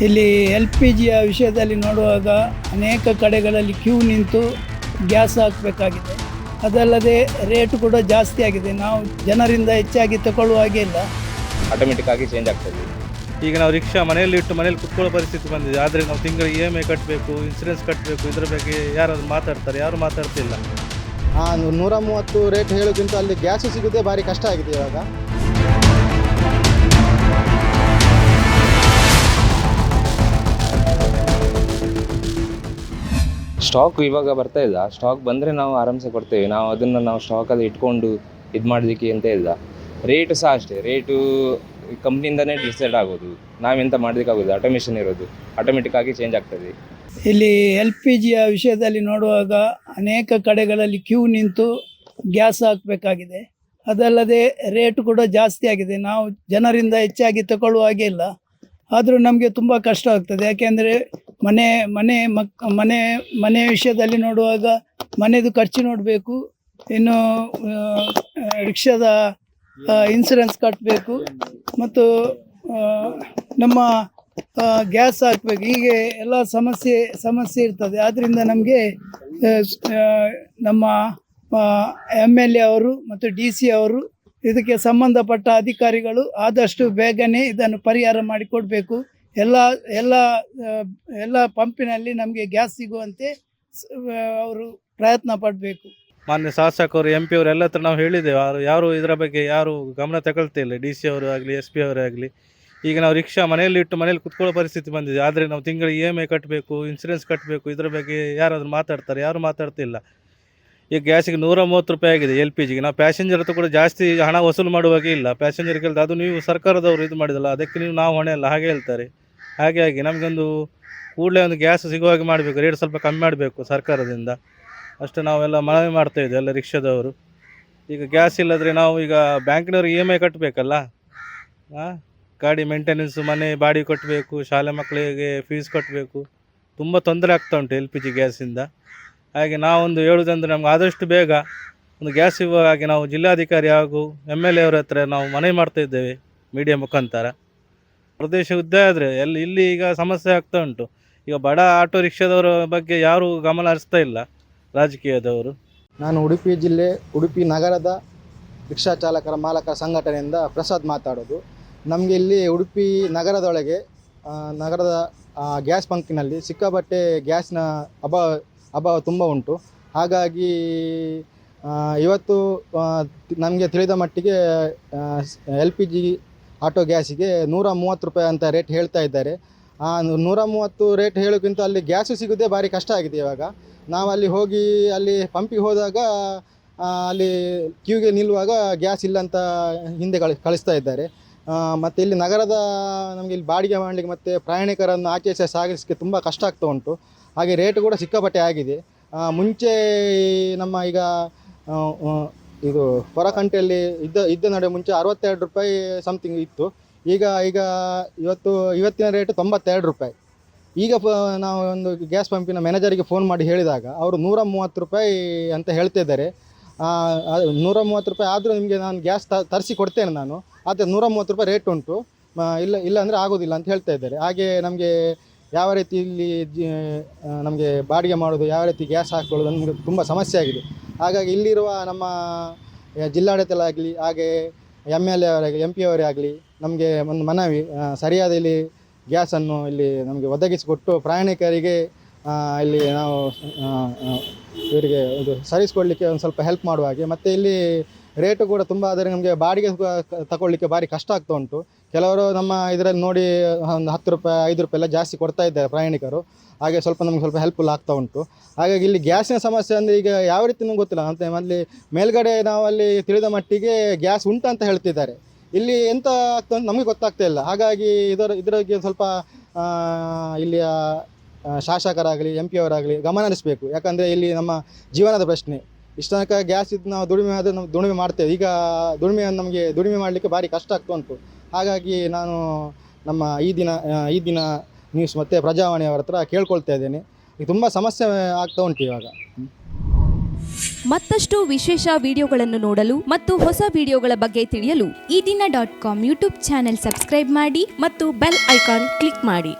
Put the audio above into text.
ಇಲ್ಲಿ LPG ವಿಷಯದಲ್ಲಿ ನೋಡುವಾಗ ಅನೇಕ ಕಡೆಗಳಲ್ಲಿ ಕ್ಯೂ ನಿಂತು ಗ್ಯಾಸ್ ಹಾಕಬೇಕಾಗಿದೆ. ಅದಲ್ಲದೆ ರೇಟು ಕೂಡ ಜಾಸ್ತಿ ಆಗಿದೆ. ನಾವು ಜನರಿಂದ ಹೆಚ್ಚಾಗಿ ತಗೊಳ್ಳುವ ಹಾಗೆ ಇಲ್ಲ. ಆಟೋಮೆಟಿಕ್ ಆಗಿ ಚೇಂಜ್ ಆಗ್ತದೆ. ಈಗ ನಾವು ರಿಕ್ಷಾ ಮನೆಯಲ್ಲಿ ಇಟ್ಟು ಮನೇಲಿ ಕುತ್ಕೊಳ್ಳೋ ಪರಿಸ್ಥಿತಿ ಬಂದಿದೆ. ಆದರೆ ನಾವು ತಿಂಗಳಿಗೆ EMI ಕಟ್ಟಬೇಕು, ಇನ್ಸೂರೆನ್ಸ್ ಕಟ್ಟಬೇಕು, ಇದರ ಬಗ್ಗೆ ಯಾರಾದರೂ ಮಾತಾಡ್ತಾರೆ? ಯಾರು ಮಾತಾಡ್ತಿಲ್ಲ. 130 ರೇಟ್ ಹೇಳೋಕ್ಕಿಂತ ಅಲ್ಲಿ ಗ್ಯಾಸ್ ಸಿಗೋದೇ ಭಾರಿ ಕಷ್ಟ ಆಗಿದೆ ಇವಾಗ. ಸ್ಟಾಕ್ ಇವಾಗ ಬರ್ತಾ ಇಲ್ಲ. ಸ್ಟಾಕ್ ಬಂದರೆ ನಾವು ಆರಾಮ್ಸೆ ಕೊಡ್ತೇವೆ. ನಾವು ಅದನ್ನು ನಾವು ಸ್ಟಾಕಲ್ಲಿ ಇಟ್ಕೊಂಡು ಇದು ಮಾಡೋದಕ್ಕೆ ಅಂತ ಇಲ್ಲ. ರೇಟು ಸಹ ಅಷ್ಟೇ. ರೇಟು ಕಂಪ್ನಿಯಿಂದನೇ ಡಿಸೈಡ್ ಆಗೋದು. ನಾವೆಂತ ಮಾಡೋದಕ್ಕಾಗೋದು. ಆಟೋಮೇಷನ್ ಇರೋದು, ಆಟೋಮೆಟಿಕ್ ಆಗಿ ಚೇಂಜ್ ಆಗ್ತದೆ. ಇಲ್ಲಿ LPG ವಿಷಯದಲ್ಲಿ ನೋಡುವಾಗ ಅನೇಕ ಕಡೆಗಳಲ್ಲಿ ಕ್ಯೂ ನಿಂತು ಗ್ಯಾಸ್ ಹಾಕಬೇಕಾಗಿದೆ. ಅದಲ್ಲದೆ ರೇಟು ಕೂಡ ಜಾಸ್ತಿ ಆಗಿದೆ. ನಾವು ಜನರಿಂದ ಹೆಚ್ಚಾಗಿ ತಗೊಳ್ಳುವ ಹಾಗೆ ಇಲ್ಲ. ಆದರೂ ನಮಗೆ ತುಂಬ ಕಷ್ಟ ಆಗ್ತದೆ. ಯಾಕೆಂದರೆ ಮನೆ ವಿಷಯದಲ್ಲಿ ನೋಡುವಾಗ ಮನೆಯದು ಖರ್ಚು ನೋಡಬೇಕು, ಇನ್ನು ರಿಕ್ಷಾದ ಇನ್ಸೂರೆನ್ಸ್ ಕಟ್ಟಬೇಕು ಮತ್ತು ನಮ್ಮ ಗ್ಯಾಸ್ ಹಾಕಬೇಕು. ಹೀಗೆ ಎಲ್ಲ ಸಮಸ್ಯೆ ಇರ್ತದೆ. ಆದ್ದರಿಂದ ನಮಗೆ ನಮ್ಮ MLA ಅವರು ಮತ್ತು DC ಅವರು ಇದಕ್ಕೆ ಸಂಬಂಧಪಟ್ಟ ಅಧಿಕಾರಿಗಳು ಆದಷ್ಟು ಬೇಗನೆ ಇದನ್ನು ಪರಿಹಾರ ಮಾಡಿಕೊಡಬೇಕು. ಎಲ್ಲ ಪಂಪಿನಲ್ಲಿ ನಮಗೆ ಗ್ಯಾಸ್ ಸಿಗುವಂತೆ ಅವರು ಪ್ರಯತ್ನ ಪಡಬೇಕು. ಮಾನ್ಯ ಶಾಸಕರು, MP ಅವರು ಎಲ್ಲ ಹತ್ರ ನಾವು ಹೇಳಿದ್ದೇವೆ. ಯಾರು ಇದರ ಬಗ್ಗೆ ಯಾರು ಗಮನ ತಗೊಳ್ತಿಲ್ಲ. DC ಅವರು ಆಗಲಿ, SP ಅವರೇ ಆಗಲಿ. ಈಗ ನಾವು ರಿಕ್ಷಾ ಮನೆಯಲ್ಲಿ ಇಟ್ಟು ಮನೇಲಿ ಕುತ್ಕೊಳ್ಳೋ ಪರಿಸ್ಥಿತಿ ಬಂದಿದೆ. ಆದರೆ ನಾವು ತಿಂಗಳಿಗೆ EMI ಕಟ್ಟಬೇಕು, ಇನ್ಸೂರೆನ್ಸ್ ಕಟ್ಟಬೇಕು, ಇದರ ಬಗ್ಗೆ ಯಾರಾದರೂ ಮಾತಾಡ್ತಾರೆ? ಯಾರು ಮಾತಾಡ್ತಿಲ್ಲ. ಈಗ ಗ್ಯಾಸಿಗೆ 130 ರೂಪಾಯಿ ಆಗಿದೆ. LPGಗೆ ನಾವು ಪ್ಯಾಸೆಂಜರ್ ಹತ್ರ ಕೂಡ ಜಾಸ್ತಿ ಹಣ ವಸೂಲು ಮಾಡುವಾಗೆ ಇಲ್ಲ. ಪ್ಯಾಸೆಂಜರ್ ಕೇಳಿದ್ರೆ ಅದು ನೀವು ಸರ್ಕಾರದವರು ಇದು ಮಾಡಿದಲ್ಲ, ಅದಕ್ಕೆ ನಾವು ಹೊಣೆ ಅಲ್ಲ ಹಾಗೆ ಹೇಳ್ತಾರೆ. ಹಾಗಾಗಿ ನಮಗೊಂದು ಕೂಡಲೇ ಒಂದು ಗ್ಯಾಸ್ ಸಿಗುವ ಹಾಗೆ ಮಾಡಬೇಕು. ರೇಟ್ ಸ್ವಲ್ಪ ಕಮ್ಮಿ ಮಾಡಬೇಕು ಸರ್ಕಾರದಿಂದ. ಅಷ್ಟು ನಾವೆಲ್ಲ ಮನವಿ ಮಾಡ್ತಾಯಿದ್ವಿ ಎಲ್ಲ ರಿಕ್ಷಾದವರು. ಈಗ ಗ್ಯಾಸ್ ಇಲ್ಲದ್ರೆ ನಾವು ಈಗ ಬ್ಯಾಂಕಿನವ್ರಿಗೆ EMI ಕಟ್ಟಬೇಕಲ್ಲ. ಗಾಡಿ ಮೇಂಟೆನೆನ್ಸು, ಮನೆ ಬಾಡಿಗೆ ಕಟ್ಟಬೇಕು, ಶಾಲೆ ಮಕ್ಕಳಿಗೆ ಫೀಸ್ ಕಟ್ಟಬೇಕು. ತುಂಬ ತೊಂದರೆ ಆಗ್ತಾ ಉಂಟು LPG ಗ್ಯಾಸಿಂದ. ಹಾಗೆ ನಾವೊಂದು ಹೇಳೋದಂದರೆ ನಮ್ಗೆ ಆದಷ್ಟು ಬೇಗ ಒಂದು ಗ್ಯಾಸ್ ಸಿಗುವ ಹಾಗೆ ನಾವು ಜಿಲ್ಲಾಧಿಕಾರಿ ಹಾಗೂ MLA ಅವರ ಹತ್ರ ನಾವು ಮನವಿ ಮಾಡ್ತಾ ಇದ್ದೇವೆ ಮೀಡಿಯಾ ಮುಖಾಂತರ. ಪ್ರದೇಶ ಉದ್ದ ಆದರೆ ಇಲ್ಲಿ ಈಗ ಸಮಸ್ಯೆ ಆಗ್ತಾ ಉಂಟು. ಈಗ ಬಡ ಆಟೋ ರಿಕ್ಷಾದವರ ಬಗ್ಗೆ ಯಾರೂ ಗಮನ ಹರಿಸ್ತಾ ಇಲ್ಲ ರಾಜಕೀಯದವರು. ನಾನು ಉಡುಪಿ ಜಿಲ್ಲೆ, ಉಡುಪಿ ನಗರದ ರಿಕ್ಷಾ ಚಾಲಕರ ಮಾಲಕರ ಸಂಘಟನೆಯಿಂದ ಪ್ರಸಾದ್ ಮಾತಾಡೋದು. ನಮಗೆ ಇಲ್ಲಿ ಉಡುಪಿ ನಗರದೊಳಗೆ ನಗರದ ಗ್ಯಾಸ್ ಬಂಕಿನಲ್ಲಿ ಸಿಕ್ಕಾಪಟ್ಟೆ ಗ್ಯಾಸ್ನ ಅಭಾವ ತುಂಬ ಉಂಟು. ಹಾಗಾಗಿ ಇವತ್ತು ನಮಗೆ ತಿಳಿದ ಮಟ್ಟಿಗೆ LPG ಆಟೋ ಗ್ಯಾಸಿಗೆ 130 ರೂಪಾಯಿ ಅಂತ ರೇಟ್ ಹೇಳ್ತಾ ಇದ್ದಾರೆ. 130 ರೇಟ್ ಹೇಳೋಕ್ಕಿಂತ ಅಲ್ಲಿ ಗ್ಯಾಸು ಸಿಗೋದೇ ಭಾರಿ ಕಷ್ಟ ಆಗಿದೆ ಇವಾಗ. ನಾವು ಅಲ್ಲಿ ಪಂಪಿಗೆ ಹೋದಾಗ ಅಲ್ಲಿ ಕ್ಯೂಗೆ ನಿಲ್ಲುವಾಗ ಗ್ಯಾಸ್ ಇಲ್ಲ ಅಂತ ಹಿಂದೆ ಕಳಿಸ್ತಾ ಇದ್ದಾರೆ. ಮತ್ತು ಇಲ್ಲಿ ನಗರದ ನಮಗೆ ಇಲ್ಲಿ ಬಾಡಿಗೆ ಮಾಡಲಿಕ್ಕೆ ಮತ್ತು ಪ್ರಯಾಣಿಕರನ್ನು ಆಚೆ ಸಾಗಿಸಲಿಕ್ಕೆ ತುಂಬ ಕಷ್ಟ ಆಗ್ತಾ ಉಂಟು. ಹಾಗೆ ರೇಟು ಕೂಡ ಸಿಕ್ಕಾಪಟ್ಟೆ ಆಗಿದೆ. ಮುಂಚೆ ನಮ್ಮ ಈಗ ಇದು ಹೊರಕಂಟೆಯಲ್ಲಿ ಇದ್ದ ನಡುವೆ ಮುಂಚೆ 62 ರೂಪಾಯಿ ಸಮಥಿಂಗ್ ಇತ್ತು. ಈಗ ಇವತ್ತಿನ ರೇಟು 92 ರೂಪಾಯಿ. ಈಗ ನಾವು ಒಂದು ಗ್ಯಾಸ್ ಪಂಪಿನ ಮ್ಯಾನೇಜರಿಗೆ ಫೋನ್ ಮಾಡಿ ಹೇಳಿದಾಗ ಅವರು 130 ರೂಪಾಯಿ ಅಂತ ಹೇಳ್ತಿದ್ದಾರೆ. 130 ರೂಪಾಯಿ ಆದರೂ ನಿಮಗೆ ನಾನು ಗ್ಯಾಸ್ ತರಿಸಿ ಕೊಡ್ತೇನೆ ನಾನು, ಆದರೆ 130 ರೂಪಾಯಿ ರೇಟ್ ಉಂಟು, ಇಲ್ಲ ಅಂದರೆ ಆಗೋದಿಲ್ಲ ಅಂತ ಹೇಳ್ತಾ ಇದ್ದಾರೆ. ಹಾಗೆ ನಮಗೆ ಯಾವ ರೀತಿ ಇಲ್ಲಿ ನಮಗೆ ಬಾಡಿಗೆ ಮಾಡೋದು, ಯಾವ ರೀತಿ ಗ್ಯಾಸ್ ಹಾಕ್ಕೊಳ್ಳೋದು ನಮಗೆ ತುಂಬ ಸಮಸ್ಯೆ ಆಗಿದೆ. ಹಾಗಾಗಿ ಇಲ್ಲಿರುವ ನಮ್ಮ ಜಿಲ್ಲಾಡಳಿತಲಾಗಲಿ, ಹಾಗೆ MLA ಅವರಾಗಲಿ, MP ಅವರೇ ಆಗಲಿ, ನಮಗೆ ಒಂದು ಮನವಿ, ಸರಿಯಾದ ಇಲ್ಲಿ ಗ್ಯಾಸನ್ನು ಇಲ್ಲಿ ನಮಗೆ ಒದಗಿಸಿಕೊಟ್ಟು ಪ್ರಯಾಣಿಕರಿಗೆ ಇಲ್ಲಿ ನಾವು ಇವರಿಗೆ ಇದು ಸರಿಸ್ಕೊಡ್ಲಿಕ್ಕೆ ಒಂದು ಸ್ವಲ್ಪ ಹೆಲ್ಪ್ ಮಾಡುವ ಹಾಗೆ. ಮತ್ತು ಇಲ್ಲಿ ರೇಟು ಕೂಡ ತುಂಬ ಆದರೆ ನಮಗೆ ಬಾಡಿಗೆ ತಗೊಳ್ಳಿಕ್ಕೆ ಭಾರಿ ಕಷ್ಟ ಆಗ್ತಾ ಉಂಟು. ಕೆಲವರು ನಮ್ಮ ಇದರಲ್ಲಿ ನೋಡಿ ಒಂದು 10 ರೂಪಾಯಿ 5 ರೂಪಾಯಿ ಎಲ್ಲ ಜಾಸ್ತಿ ಕೊಡ್ತಾ ಇದ್ದಾರೆ ಪ್ರಯಾಣಿಕರು. ಹಾಗೆ ನಮಗೆ ಸ್ವಲ್ಪ ಹೆಲ್ಪ್ಫುಲ್ ಆಗ್ತಾ ಉಂಟು. ಹಾಗಾಗಿ ಇಲ್ಲಿ ಗ್ಯಾಸಿನ ಸಮಸ್ಯೆ ಅಂದರೆ ಈಗ ಯಾವ ರೀತಿ ನಮ್ಗೆ ಗೊತ್ತಿಲ್ಲ. ಮತ್ತು ಅಲ್ಲಿ ಮೇಲ್ಗಡೆ ನಾವು ಅಲ್ಲಿ ತಿಳಿದ ಮಟ್ಟಿಗೆ ಗ್ಯಾಸ್ ಉಂಟಂತ ಹೇಳ್ತಿದ್ದಾರೆ. ಇಲ್ಲಿ ಎಂತ ಆಗ್ತಾ ಉಂಟು ನಮಗೆ ಗೊತ್ತಾಗ್ತಾ ಇಲ್ಲ. ಹಾಗಾಗಿ ಇದರಿಗೆ ಸ್ವಲ್ಪ ಇಲ್ಲಿಯ ಶಾಸಕರಾಗಲಿ, MP ಅವರಾಗಲಿ ಗಮನ ಹರಿಸಬೇಕು. ಯಾಕಂದರೆ ಇಲ್ಲಿ ನಮ್ಮ ಜೀವನದ ಪ್ರಶ್ನೆ. ಇಷ್ಟು ತನಕ ಗ್ಯಾಸ್ ಇದ್ದು ನಾವು ದುಡಿಮೆ ಮಾಡ್ತೇವೆ. ಈಗ ದುಡಿಮೆ ಮಾಡಲಿಕ್ಕೆ ಭಾರಿ ಕಷ್ಟ ಆಗ್ತಾ ಉಂಟು. ಹಾಗಾಗಿ ನಾನು ನಮ್ಮ ಈ ದಿನ ನ್ಯೂಸ್ ಮತ್ತು ಪ್ರಜಾವಾಣಿಯವರ ಹತ್ರ ಕೇಳ್ಕೊಳ್ತಾ ಇದ್ದೇನೆ. ಈಗ ತುಂಬ ಸಮಸ್ಯೆ ಆಗ್ತಾ ಉಂಟು ಇವಾಗ. ಮತ್ತಷ್ಟು ವಿಶೇಷ ವಿಡಿಯೋಗಳನ್ನು ನೋಡಲು ಮತ್ತು ಹೊಸ ವಿಡಿಯೋಗಳ ಬಗ್ಗೆ ತಿಳಿಯಲು ಈ ದಿನ .com ಯೂಟ್ಯೂಬ್ ಚಾನೆಲ್ ಸಬ್ಸ್ಕ್ರೈಬ್ ಮಾಡಿ ಮತ್ತು ಬೆಲ್ ಐಕಾನ್ ಕ್ಲಿಕ್ ಮಾಡಿ.